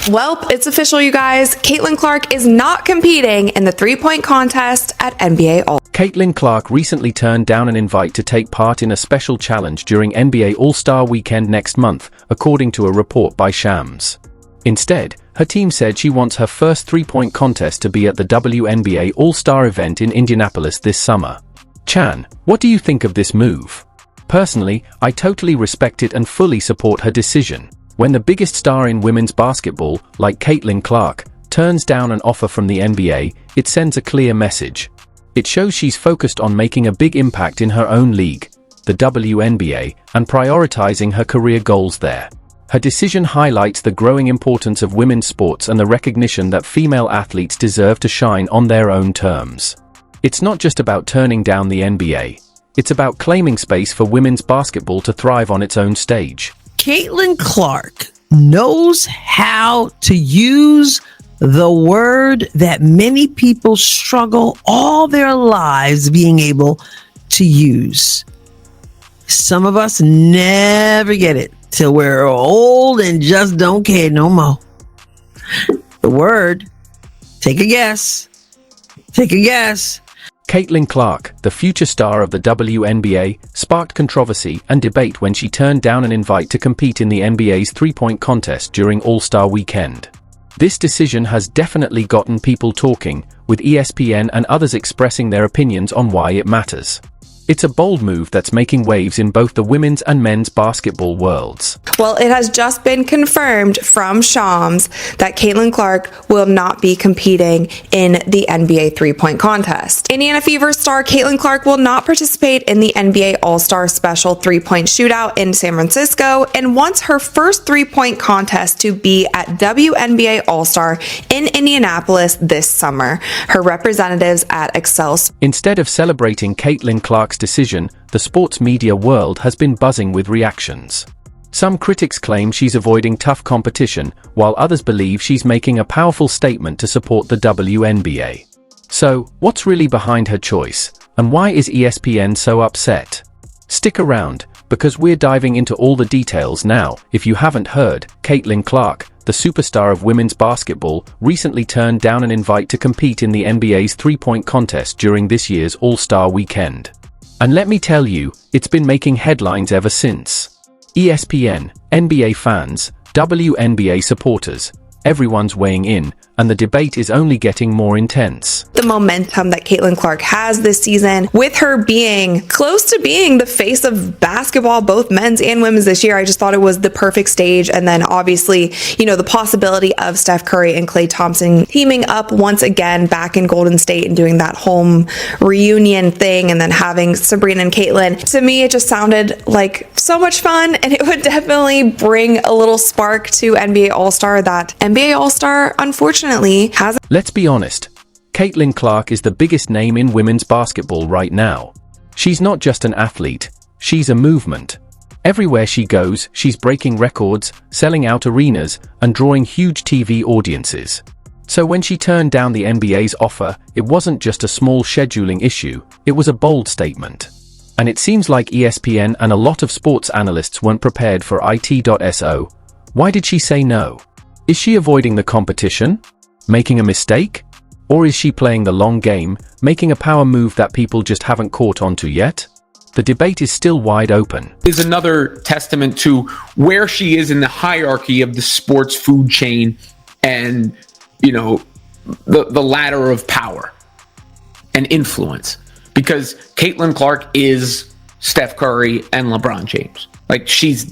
Well, it's official, you guys. Caitlin Clark is not competing in the three-point contest at NBA All. Caitlin Clark recently turned down an invite to take part in a special challenge during NBA All-Star Weekend next month, according to a report by Shams. Instead, her team said she wants her first three-point contest to be at the WNBA All-Star event in Indianapolis this summer. Chan, what do you think of this move? Personally, I totally respect it and fully support her decision. When the biggest star in women's basketball, like Caitlin Clark, turns down an offer from the NBA, it sends a clear message. It shows she's focused on making a big impact in her own league, the WNBA, and prioritizing her career goals there. Her decision highlights the growing importance of women's sports and the recognition that female athletes deserve to shine on their own terms. It's not just about turning down the NBA. It's about claiming space for women's basketball to thrive on its own stage. Caitlin Clark knows how to use the word that many people struggle all their lives being able to use. Some of us never get it till we're old and just don't care no more. The word, take a guess. Take a guess. Caitlin Clark, the future star of the WNBA, sparked controversy and debate when she turned down an invite to compete in the NBA's three-point contest during All-Star Weekend. This decision has definitely gotten people talking, with ESPN and others expressing their opinions on why it matters. It's a bold move that's making waves in both the women's and men's basketball worlds. Well, it has just been confirmed from Shams that Caitlin Clark will not be competing in the NBA three-point contest. Indiana Fever star Caitlin Clark will not participate in the NBA All-Star Special three-point shootout in San Francisco and wants her first three-point contest to be at WNBA All-Star in Indianapolis this summer. Her representatives at Excelsior. Instead of celebrating Caitlin Clark's decision, the sports media world has been buzzing with reactions. Some critics claim she's avoiding tough competition, while others believe she's making a powerful statement to support the WNBA. So, what's really behind her choice, and why is ESPN so upset? Stick around, because we're diving into all the details now. If you haven't heard, Caitlin Clark, the superstar of women's basketball, recently turned down an invite to compete in the NBA's three-point contest during this year's All-Star Weekend. And let me tell you, it's been making headlines ever since. ESPN, NBA fans, WNBA supporters, everyone's weighing in, and the debate is only getting more intense. The momentum that Caitlin Clark has this season, with her being close to being the face of basketball, both men's and women's this year, I just thought it was the perfect stage. And then obviously, the possibility of Steph Curry and Klay Thompson teaming up once again back in Golden State and doing that home reunion thing, and then having Sabrina and Caitlin. To me, it just sounded like so much fun, and it would definitely bring a little spark to NBA All-Star that NBA All-Star, unfortunately, hasn't. Let's be honest. Caitlin Clark is the biggest name in women's basketball right now. She's not just an athlete, she's a movement. Everywhere she goes, she's breaking records, selling out arenas, and drawing huge TV audiences. So when she turned down the NBA's offer, it wasn't just a small scheduling issue, it was a bold statement. And it seems like ESPN and a lot of sports analysts weren't prepared for it.so. Why did she say no? Is she avoiding the competition? Making a mistake? Or is she playing the long game, making a power move that people just haven't caught on to yet? The debate is still wide open. Is another testament to where she is in the hierarchy of the sports food chain and, the ladder of power and influence. Because Caitlin Clark is Steph Curry and LeBron James. Like, she's,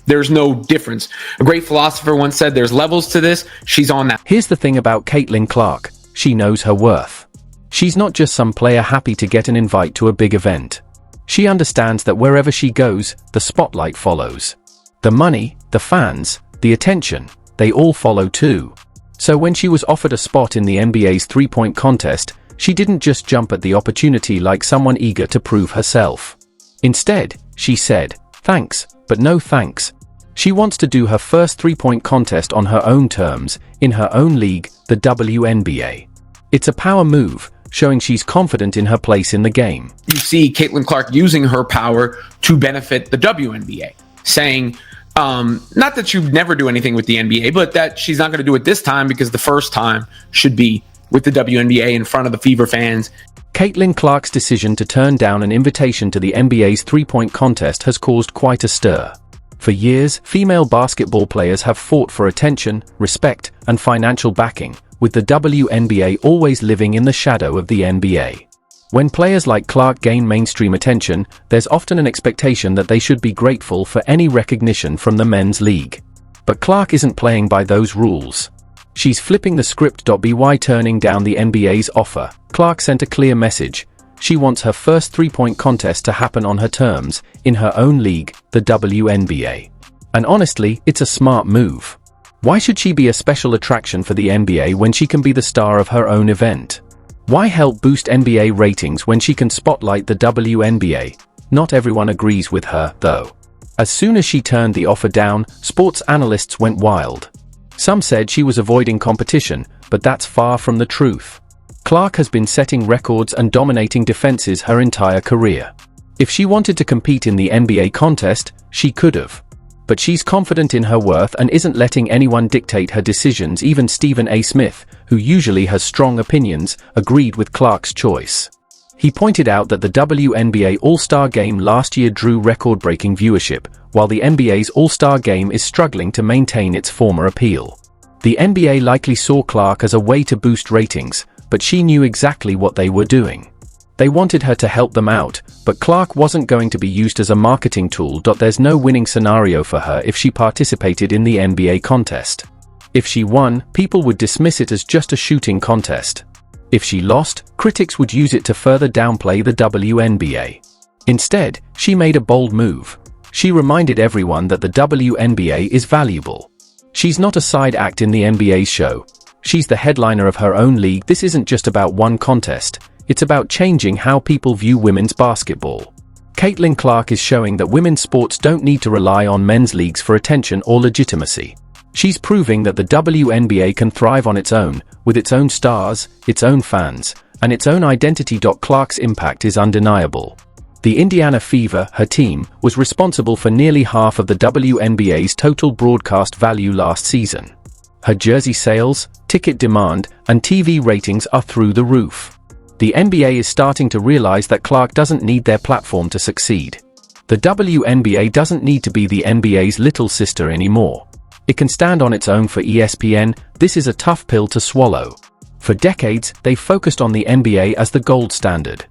there's no difference. A great philosopher once said there's levels to this. She's on that. Here's the thing about Caitlin Clark. She knows her worth. She's not just some player happy to get an invite to a big event. She understands that wherever she goes, the spotlight follows. The money, the fans, the attention, they all follow too. So when she was offered a spot in the NBA's three-point contest, she didn't just jump at the opportunity like someone eager to prove herself. Instead, she said, "Thanks, but no thanks." She wants to do her first three-point contest on her own terms, in her own league, the WNBA. It's a power move, showing she's confident in her place in the game. You see Caitlin Clark using her power to benefit the WNBA, saying, Not that she'd never do anything with the NBA, but that she's not going to do it this time because the first time should be with the WNBA in front of the Fever fans. Caitlin Clark's decision to turn down an invitation to the NBA's three-point contest has caused quite a stir. For years, female basketball players have fought for attention, respect, and financial backing, with the WNBA always living in the shadow of the NBA. When players like Clark gain mainstream attention, there's often an expectation that they should be grateful for any recognition from the men's league. But Clark isn't playing by those rules. She's flipping the script. By turning down the NBA's offer, Clark sent a clear message. She wants her first three-point contest to happen on her terms, in her own league, the WNBA. And honestly, it's a smart move. Why should she be a special attraction for the NBA when she can be the star of her own event? Why help boost NBA ratings when she can spotlight the WNBA? Not everyone agrees with her, though. As soon as she turned the offer down, sports analysts went wild. Some said she was avoiding competition, but that's far from the truth. Clark has been setting records and dominating defenses her entire career. If she wanted to compete in the NBA contest, she could have. But she's confident in her worth and isn't letting anyone dictate her decisions. Even Stephen A. Smith, who usually has strong opinions, agreed with Clark's choice. He pointed out that the WNBA All-Star Game last year drew record-breaking viewership, while the NBA's All-Star Game is struggling to maintain its former appeal. The NBA likely saw Clark as a way to boost ratings, but she knew exactly what they were doing. They wanted her to help them out, but Clark wasn't going to be used as a marketing tool. There's no winning scenario for her if she participated in the NBA contest. If she won, people would dismiss it as just a shooting contest. If she lost, critics would use it to further downplay the WNBA. Instead, she made a bold move. She reminded everyone that the WNBA is valuable. She's not a side act in the NBA's show. She's the headliner of her own league. This isn't just about one contest. It's about changing how people view women's basketball. Caitlin Clark is showing that women's sports don't need to rely on men's leagues for attention or legitimacy. She's proving that the WNBA can thrive on its own, with its own stars, its own fans, and its own identity. Clark's impact is undeniable. The Indiana Fever, her team, was responsible for nearly half of the WNBA's total broadcast value last season. Her jersey sales, ticket demand, and TV ratings are through the roof. The NBA is starting to realize that Clark doesn't need their platform to succeed. The WNBA doesn't need to be the NBA's little sister anymore. It can stand on its own. For ESPN, this is a tough pill to swallow. For decades, they've focused on the NBA as the gold standard.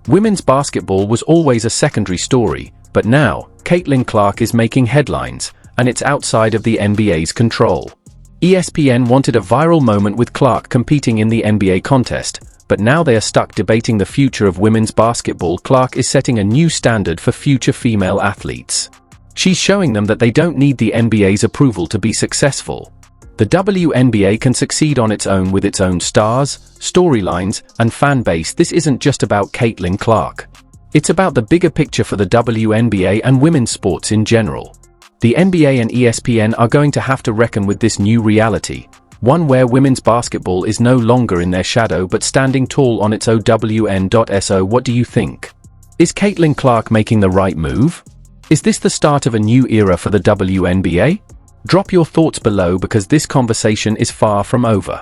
Women's basketball was always a secondary story, but now, Caitlin Clark is making headlines, and it's outside of the NBA's control. ESPN wanted a viral moment with Clark competing in the NBA contest, but now they are stuck debating the future of women's basketball. Clark is setting a new standard for future female athletes. She's showing them that they don't need the NBA's approval to be successful. The WNBA can succeed on its own with its own stars, storylines, and fan base. This isn't just about Caitlin Clark. It's about the bigger picture for the WNBA and women's sports in general. The NBA and ESPN are going to have to reckon with this new reality, one where women's basketball is no longer in their shadow but standing tall on its own. What do you think? Is Caitlin Clark making the right move? Is this the start of a new era for the WNBA? Drop your thoughts below because this conversation is far from over.